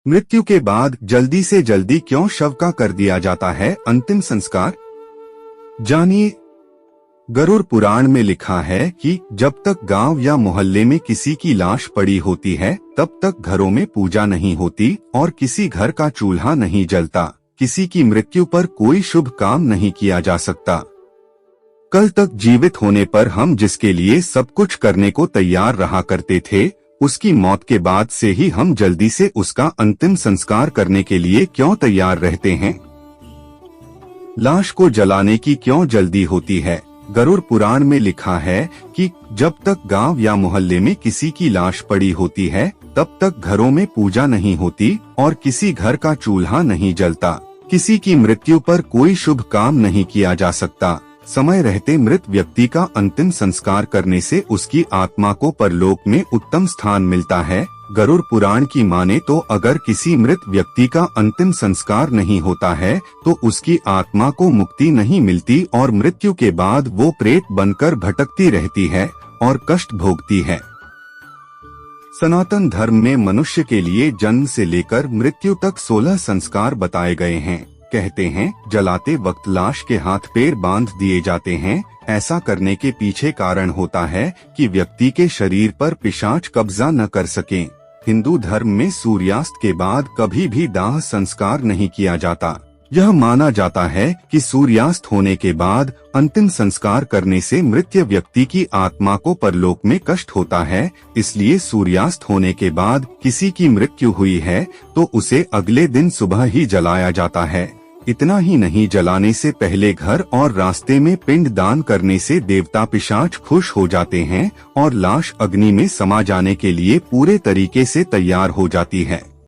मृत्यु के बाद जल्दी से जल्दी क्यों शव का कर दिया जाता है अंतिम संस्कार? जानिए। गरुड़ पुराण में लिखा है कि जब तक गांव या मोहल्ले में किसी की लाश पड़ी होती है तब तक घरों में पूजा नहीं होती और किसी घर का चूल्हा नहीं जलता। किसी की मृत्यु पर कोई शुभ काम नहीं किया जा सकता। कल तक जीवित होने पर हम जिसके लिए सब कुछ करने को तैयार रहा करते थे, उसकी मौत के बाद से ही हम जल्दी से उसका अंतिम संस्कार करने के लिए क्यों तैयार रहते हैं? लाश को जलाने की क्यों जल्दी होती है? गरुड़ पुराण में लिखा है कि जब तक गांव या मोहल्ले में किसी की लाश पड़ी होती है तब तक घरों में पूजा नहीं होती और किसी घर का चूल्हा नहीं जलता। किसी की मृत्यु पर कोई शुभ काम नहीं किया जा सकता। समय रहते मृत व्यक्ति का अंतिम संस्कार करने से उसकी आत्मा को परलोक में उत्तम स्थान मिलता है। गरुड़ पुराण की माने तो अगर किसी मृत व्यक्ति का अंतिम संस्कार नहीं होता है तो उसकी आत्मा को मुक्ति नहीं मिलती और मृत्यु के बाद वो प्रेत बनकर भटकती रहती है और कष्ट भोगती है। सनातन धर्म में मनुष्य के लिए जन्म से लेकर मृत्यु तक 16 संस्कार बताए गए हैं। कहते हैं जलाते वक्त लाश के हाथ पैर बांध दिए जाते हैं। ऐसा करने के पीछे कारण होता है कि व्यक्ति के शरीर पर पिशाच कब्जा न कर सके। हिंदू धर्म में सूर्यास्त के बाद कभी भी दाह संस्कार नहीं किया जाता। यह माना जाता है कि सूर्यास्त होने के बाद अंतिम संस्कार करने से मृत व्यक्ति की आत्मा को परलोक में कष्ट होता है। इसलिए सूर्यास्त होने के बाद किसी की मृत्यु हुई है तो उसे अगले दिन सुबह ही जलाया जाता है। इतना ही नहीं, जलाने से पहले घर और रास्ते में पिंड दान करने से देवता पिशाच खुश हो जाते हैं और लाश अग्नि में समा जाने के लिए पूरे तरीके से तैयार हो जाती है।